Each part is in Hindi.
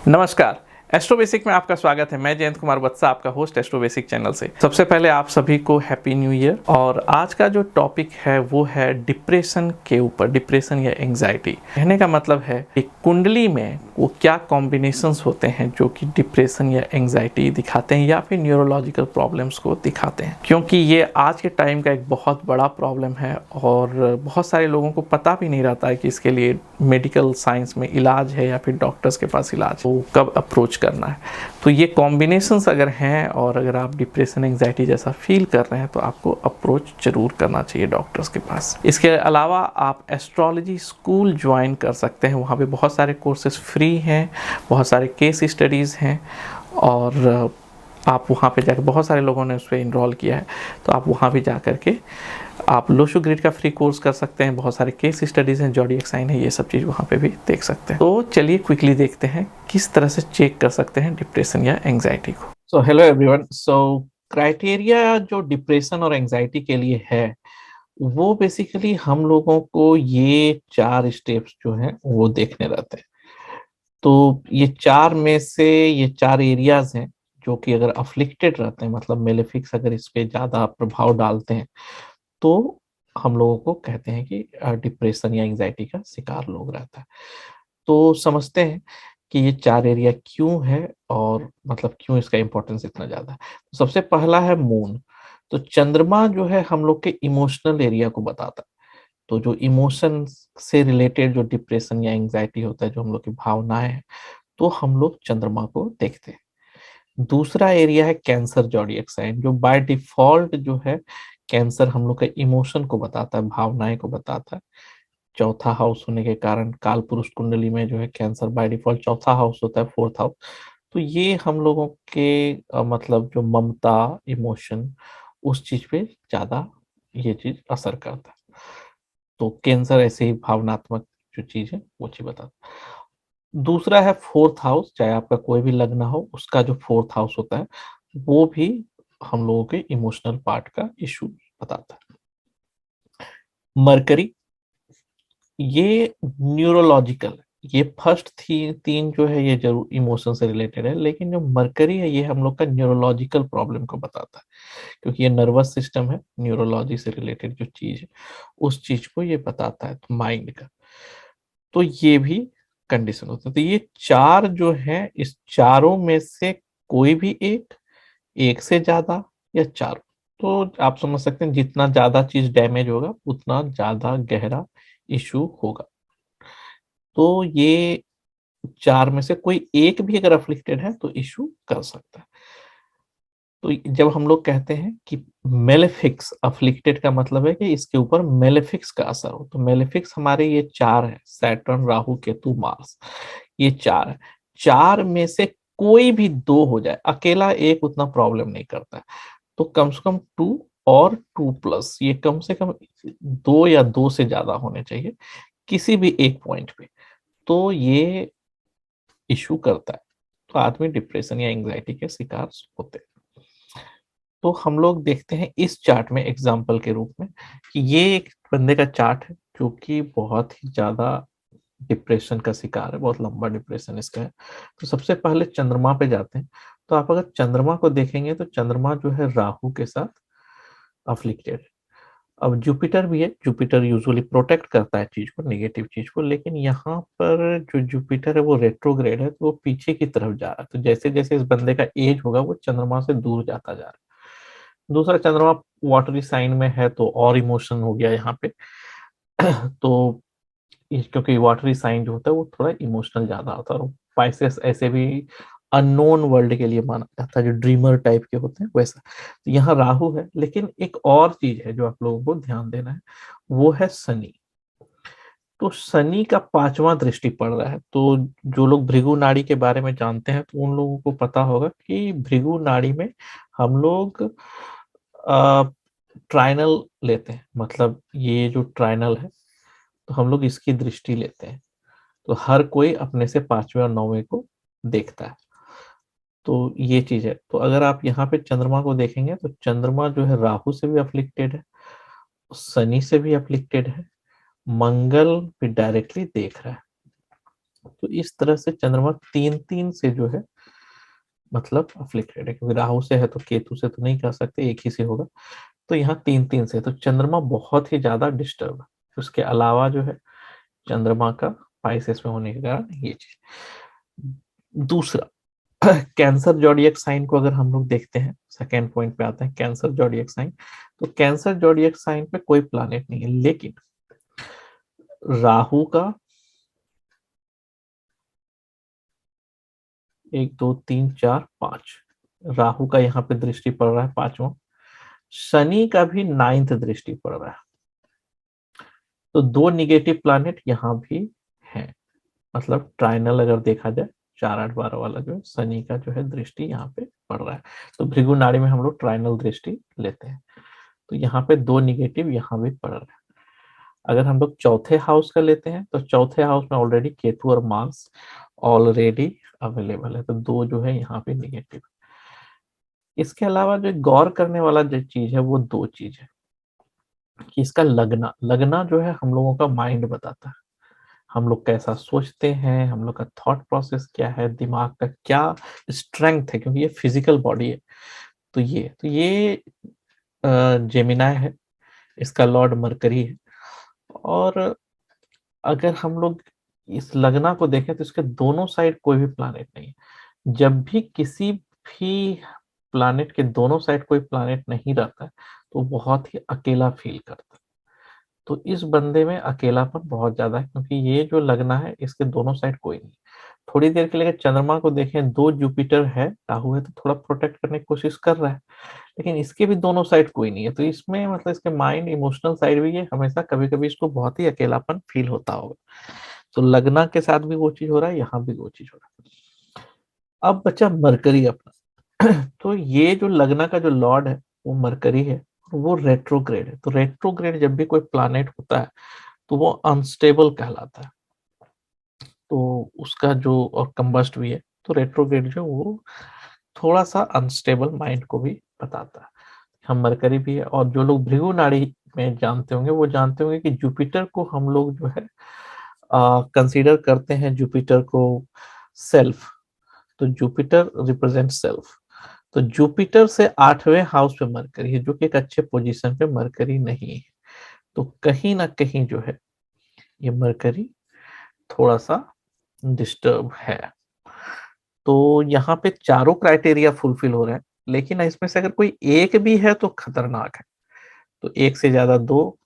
नमस्कार। एस्ट्रो बेसिक में आपका स्वागत है। मैं जयंत कुमार बत्सा, आपका होस्ट एस्ट्रो बेसिक चैनल से। सबसे पहले आप सभी को हैप्पी न्यू ईयर। और आज का जो टॉपिक है वो है डिप्रेशन के ऊपर, डिप्रेशन या एंजाइटी। कहने का मतलब है कि कुंडली में वो क्या कॉम्बिनेशंस होते हैं जो कि डिप्रेशन या एंजाइटी दिखाते हैं या फिर न्यूरोलॉजिकल प्रॉब्लम्स को दिखाते हैं, क्योंकि ये आज के टाइम का एक बहुत बड़ा प्रॉब्लम है और बहुत सारे लोगों को पता भी नहीं रहता है कि इसके लिए मेडिकल साइंस में इलाज है या फिर डॉक्टर्स के पास इलाज है, वो कब अप्रोच करना है। तो ये कॉम्बिनेशंस अगर हैं और अगर आप डिप्रेशन एंजाइटी जैसा फील कर रहे हैं तो आपको अप्रोच जरूर करना चाहिए डॉक्टर्स के पास। इसके अलावा आप एस्ट्रोलॉजी स्कूल ज्वाइन कर सकते हैं। वहाँ पे बहुत सारे कोर्सेज फ्री हैं, बहुत सारे केस स्टडीज़ हैं और आप वहाँ पे जाकर, बहुत सारे लोगों ने उस पर इनरोल किया है, तो आप वहाँ भी जा कर के आप लोशो ग्रिड का फ्री कोर्स कर सकते हैं। बहुत सारे केस स्टडीज़ हैं, ज़ोडिएक साइन है, ये सब चीज़ वहाँ पे भी देख सकते हैं। तो चलिए क्विकली देखते हैं किस तरह से चेक कर सकते हैं डिप्रेशन या एंग्जाइटी को। So hello everyone. So criteria जो डिप्रेशन और एंग्जाइटी के लिए है वो बेसिकली हम लोगों को ये 4 स्टेप्स जो हैं वो देखने रहते हैं। तो ये 4 में से ये 4 एरियाज हैं जो कि अगर अफ्लिक्टेड रहते हैं, मतलब मेलेफिक्स अगर इस पे ज़्यादा प्रभाव डालते हैं, तो हम लोगों को कहते हैं कि डिप्रेशन या एंग्जाइटी का शिकार लोग रहता है। तो समझते हैं कि ये 4 एरिया क्यों है और मतलब क्यों इसका इम्पोर्टेंस इतना ज़्यादा है। तो सबसे पहला है मून। तो चंद्रमा जो है हम लोग के इमोशनल एरिया को बताता है। तो जो इमोशन से रिलेटेड जो डिप्रेशन या एंग्जाइटी होता है, जो हम लोग की भावनाएं हैं, तो हम लोग चंद्रमा को देखते हैं। दूसरा एरिया है कैंसर ज़ोडिएक साइन, जो बाय डिफॉल्ट जो है कैंसर हम लोग के इमोशन को बताता है, भावनाएं को बताता है। चौथा हाउस होने के कारण काल पुरुष कुंडली में जो है कैंसर बाय डिफॉल्ट चौथा हाउस होता है, फोर्थ हाउस। तो ये हम लोगों के मतलब जो ममता, इमोशन, उस चीज पे ज्यादा ये चीज असर करता है। तो कैंसर ऐसे ही भावनात्मक जो चीज है वो चीज बताता है। दूसरा है फोर्थ हाउस, चाहे आपका कोई भी लग्न हो, उसका जो फोर्थ हाउस होता है वो भी हम लोगों के इमोशनल पार्ट का इशू बताता है। मरकरी, ये न्यूरोलॉजिकल है। ये फर्स्ट थी 3 जो है ये जरूर इमोशन से रिलेटेड है, लेकिन जो मरकरी है ये हम लोग का न्यूरोलॉजिकल प्रॉब्लम को बताता है, क्योंकि ये नर्वस सिस्टम है, न्यूरोलॉजी से रिलेटेड जो चीज है उस चीज को ये बताता है, तो माइंड का। तो ये भी कंडीशन होता है। तो ये 4 जो है, इस चारों में से कोई भी एक से ज्यादा या चारों, तो आप समझ सकते हैं जितना ज्यादा चीज डैमेज होगा उतना ज्यादा गहरा इशू होगा। तो ये 4 में से कोई एक भी अगर अफ्लिक्टेड है तो इशू कर सकता है। तो जब हम लोग कहते हैं कि मेलेफिक्स अफ्लिक्टेड, का मतलब है कि इसके ऊपर मेलेफिक्स का असर हो। तो मेलेफिक्स हमारे ये 4 है, सैटर्न, राहु, केतु, मार्स, ये 4 है। 4 में से कोई भी 2 हो जाए, अकेला एक उतना प्रॉब्लम नहीं करता है। तो कम से कम 2 और 2+, ये कम से कम 2 या 2 से ज्यादा होने चाहिए किसी भी एक पॉइंट पे, तो ये इशू करता है। तो आदमी डिप्रेशन या एंग्जाइटी के शिकार होते हैं। तो हम लोग देखते हैं इस चार्ट में एग्जाम्पल के रूप में कि ये एक बंदे का चार्ट है जो कि बहुत ही ज्यादा डिप्रेशन का शिकार है, बहुत लंबा डिप्रेशन इसका है। तो सबसे पहले चंद्रमा पे जाते हैं। तो आप अगर चंद्रमा को देखेंगे तो चंद्रमा जो है राहु के साथ अफ्लिक्टेड है। अब जुपिटर भी है, जुपिटर यूजुअली प्रोटेक्ट करता है चीज को, नेगेटिव चीज को, लेकिन यहाँ पर जो जुपिटर है वो रेट्रोग्रेड है, तो वो पीछे की तरफ जा रहा है। तो जैसे जैसे इस बंदे का एज होगा वो चंद्रमा से दूर जाता जा रहा है। दूसरा, चंद्रमा वाटरी साइन में है तो और इमोशन हो गया यहाँ पे। तो क्योंकि वाटरी साइन जो होता है वो थोड़ा इमोशनल ज्यादा होता है, और स्पाइसेस ऐसे भी अननोन वर्ल्ड के लिए माना जाता है, जो ड्रीमर टाइप के होते हैं वैसा। तो यहाँ राहु है, लेकिन एक और चीज है जो आप लोगों को ध्यान देना है, वो है शनि। तो शनि का 5वां दृष्टि पड़ रहा है। तो जो लोग भृगु नाड़ी के बारे में जानते हैं तो उन लोगों को पता होगा कि भृगु नाड़ी में हम लोग ट्राइनल लेते हैं, मतलब ये जो ट्राइनल है तो हम लोग इसकी दृष्टि लेते हैं। तो हर कोई अपने से 5वें और 9वें को देखता है। तो ये चीज है। तो अगर आप यहाँ पे चंद्रमा को देखेंगे तो चंद्रमा जो है राहु से भी अफ्लिक्टेड है, शनि से भी अफ्लिक्टेड है, मंगल भी डायरेक्टली देख रहा है। तो इस तरह से चंद्रमा तीन तीन से जो है मतलब अफ्लिक्टेड है, क्योंकि राहु से है तो केतु से तो नहीं कह सकते, एक ही से होगा। तो यहाँ तीन तीन से, तो चंद्रमा बहुत ही ज्यादा डिस्टर्ब है। उसके अलावा जो है चंद्रमा का पाइसेस में होने के कारण ये चीज। दूसरा, कैंसर जॉडियक साइन को अगर हम लोग देखते हैं, सेकेंड पॉइंट पे आते हैं कैंसर जॉडियक साइन। तो कैंसर जॉडियक साइन पे कोई प्लानेट नहीं है, लेकिन राहु का 1 2 3 4 5, राहु का यहाँ पे दृष्टि पड़ रहा है पांचवा। शनि का भी नाइन्थ दृष्टि पड़ रहा है। तो दो निगेटिव प्लानेट यहाँ भी है, मतलब ट्राइनल अगर देखा जाए 4 8 12 वाला जो है शनि का जो है दृष्टि यहाँ पे पड़ रहा है। तो भृगु नाड़ी में हम लोग ट्राइनल दृष्टि लेते हैं। तो यहाँ पे दो निगेटिव यहाँ भी पड़ रहा है। अगर हम लोग चौथे हाउस का लेते हैं तो चौथे हाउस में ऑलरेडी केतु और मार्स ऑलरेडी अवेलेबल है, तो दो जो है यहाँ पे निगेटिव। इसके अलावा जो गौर करने वाला जो चीज है वो दो चीज है कि इसका लगना लगना जो है हम लोगों का माइंड बताता है, हम लोग कैसा सोचते हैं, हम लोग का थॉट प्रोसेस क्या है, दिमाग का क्या स्ट्रेंथ है, क्योंकि ये फिजिकल बॉडी है। तो ये जेमिनाई है, इसका लॉर्ड मरकरी है। और अगर हम लोग इस लगना को देखें तो इसके दोनों साइड कोई भी प्लानेट नहीं है। जब भी किसी भी प्लानेट के दोनों साइड कोई प्लानेट नहीं रहता है तो बहुत ही अकेला फील करता है। तो इस बंदे में अकेलापन बहुत ज्यादा है, क्योंकि ये जो लगना है इसके दोनों साइड कोई नहीं। थोड़ी देर के लिए अगर चंद्रमा को देखें, दो जुपिटर है, राहु है, तो थोड़ा प्रोटेक्ट करने की कोशिश कर रहा है, लेकिन इसके भी दोनों साइड कोई नहीं है। तो इसमें मतलब इसके माइंड इमोशनल साइड भी है, हमेशा कभी कभी इसको बहुत ही अकेलापन फील होता होगा। तो लगना के साथ भी वो चीज हो रहा है, यहाँ भी वो चीज हो रहा है। अब बचा मरकरी अपना। तो ये जो लगना का जो लॉर्ड है वो मरकरी है, वो रेट्रोग्रेड है। तो रेट्रोग्रेड जब भी कोई प्लानेट होता है तो वो अनस्टेबल कहलाता है। तो उसका जो और कंबस्ट भी है, तो रेट्रोग्रेड जो वो थोड़ा सा अनस्टेबल माइंड को भी बताता है। हम मरकरी भी है। और जो लोग भृगु नाड़ी में जानते होंगे वो जानते होंगे कि जुपिटर को हम लोग जो है कंसीडर करते हैं, जुपिटर को सेल्फ। तो जुपिटर रिप्रेजेंट सेल्फ। तो जुपिटर से 8वें हाउस पे मरकरी है, जो कि एक अच्छे पोजीशन पे मरकरी नहीं है। तो कहीं ना कहीं जो है ये मरकरी थोड़ा सा डिस्टर्ब है। तो यहाँ पे चारों क्राइटेरिया फुलफिल हो रहे हैं, लेकिन इसमें से अगर कोई एक भी है तो खतरनाक है। तो एक से ज्यादा, 2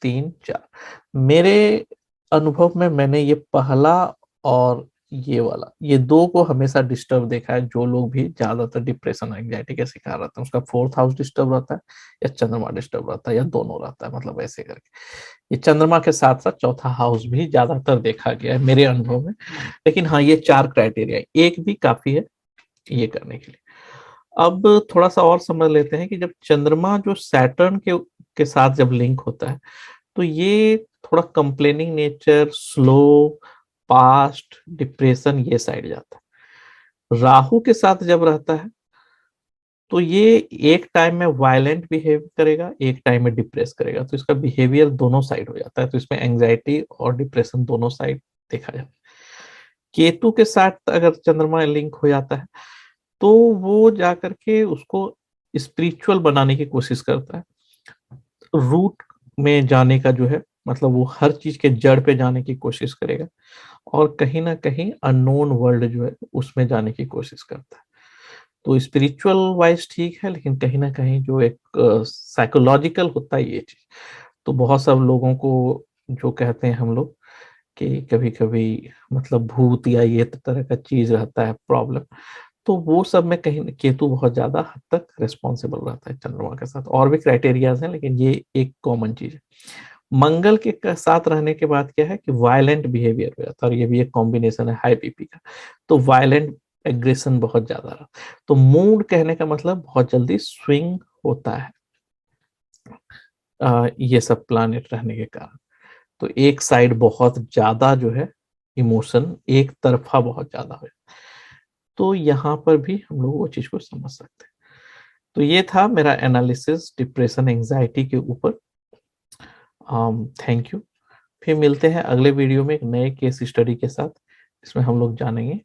3 4, मेरे अनुभव में मैंने ये पहला और ये वाला, ये दो को हमेशा डिस्टर्ब देखा है। जो लोग भी ज्यादातर डिप्रेशन एंग्जाइटी के शिकार रहते हैं उसका फोर्थ हाउस डिस्टर्ब रहता है, या चंद्रमा डिस्टर्ब रहता है, या दोनों रहता है, मतलब ऐसे करके। ये चंद्रमा के साथ साथ चौथा हाउस भी ज्यादातर देखा गया है मेरे अनुभव में। लेकिन हाँ, ये चार क्राइटेरिया, एक भी काफी है ये करने के लिए। अब थोड़ा सा और समझ लेते हैं कि जब चंद्रमा जो सैटर्न के साथ जब लिंक होता है तो ये थोड़ा complaining nature, slow, past, depression, ये साइड जाता है। राहु के साथ जब रहता है तो ये एक टाइम में वायलेंट बिहेव करेगा, एक टाइम में डिप्रेस करेगा। तो इसका बिहेवियर दोनों साइड हो जाता है। तो इसमें एंग्जाइटी और डिप्रेशन दोनों साइड देखा जाता है। केतु के साथ अगर चंद्रमा लिंक हो जाता है तो वो जाकर के उसको स्पिरिचुअल बनाने की कोशिश करता है, रूट में जाने का जो है, मतलब वो हर चीज के जड़ पे जाने की कोशिश करेगा, और कहीं ना कहीं अननोन वर्ल्ड जो है उसमें जाने की कोशिश करता है। तो स्पिरिचुअल वाइज ठीक है, लेकिन कहीं ना कहीं जो एक साइकोलॉजिकल होता है ये चीज, तो बहुत सब लोगों को जो कहते हैं हम लोग कि कभी कभी मतलब भूत या ये तरह का चीज रहता है प्रॉब्लम, तो वो सब में कहीं केतु बहुत ज्यादा हद तक रिस्पॉन्सिबल रहता है चंद्रमा के साथ। और भी क्राइटेरियाज हैं, लेकिन ये एक कॉमन चीज है। मंगल के साथ रहने के बाद क्या है कि वायलेंट बिहेवियर हो जाता है, और ये भी एक कॉम्बिनेशन है हाई बीपी का। तो वायलेंट एग्रेशन बहुत ज्यादा रहा, तो मूड कहने का मतलब बहुत जल्दी स्विंग होता है ये सब प्लानेट रहने के कारण। तो एक साइड बहुत ज्यादा जो है इमोशन एक तरफा बहुत ज्यादा हो जाता है। तो यहाँ पर भी हम लोग वो चीज को समझ सकते हैं। तो ये था मेरा एनालिसिस डिप्रेशन एंजाइटी के ऊपर। Thank you. फिर मिलते हैं अगले वीडियो में एक नए केस स्टडी के साथ। इसमें हम लोग जानेंगे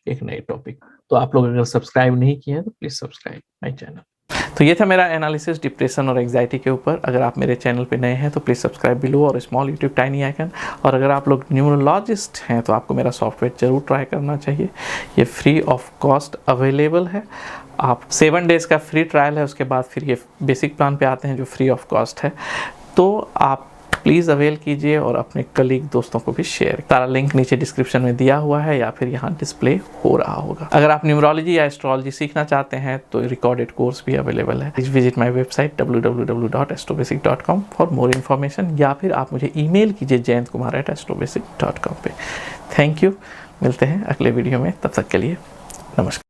एक नए टॉपिक। तो आप लोग अगर सब्सक्राइब नहीं किए हैं तो प्लीज़ सब्सक्राइब माय चैनल। तो ये था मेरा एनालिसिस डिप्रेशन और एंग्जाइटी के ऊपर। अगर आप मेरे चैनल पे नए हैं तो प्लीज़ सब्सक्राइब बिलो और स्मॉल यूट्यूब टाइनी आइकन। और अगर आप लोग न्यूमरोलॉजिस्ट हैं तो आपको मेरा सॉफ्टवेयर ज़रूर ट्राई करना चाहिए। ये फ्री ऑफ कॉस्ट अवेलेबल है। आप 7 डेज़ का फ्री ट्रायल है, उसके बाद फिर ये बेसिक प्लान पे आते हैं जो फ्री ऑफ कॉस्ट है। तो आप प्लीज़ अवेल कीजिए और अपने कलीग दोस्तों को भी शेयर। सारा लिंक नीचे डिस्क्रिप्शन में दिया हुआ है या फिर यहाँ डिस्प्ले हो रहा होगा। अगर आप न्यूमरोलॉजी या एस्ट्रोलॉजी सीखना चाहते हैं तो रिकॉर्डेड कोर्स भी अवेलेबल है। Please visit my website www.astrobasic.com for more information, या फिर आप मुझे ईमेल कीजिए jayanthkumar@astrobasic.com पे। थैंक यू, मिलते हैं अगले वीडियो में, तब तक के लिए नमस्कार।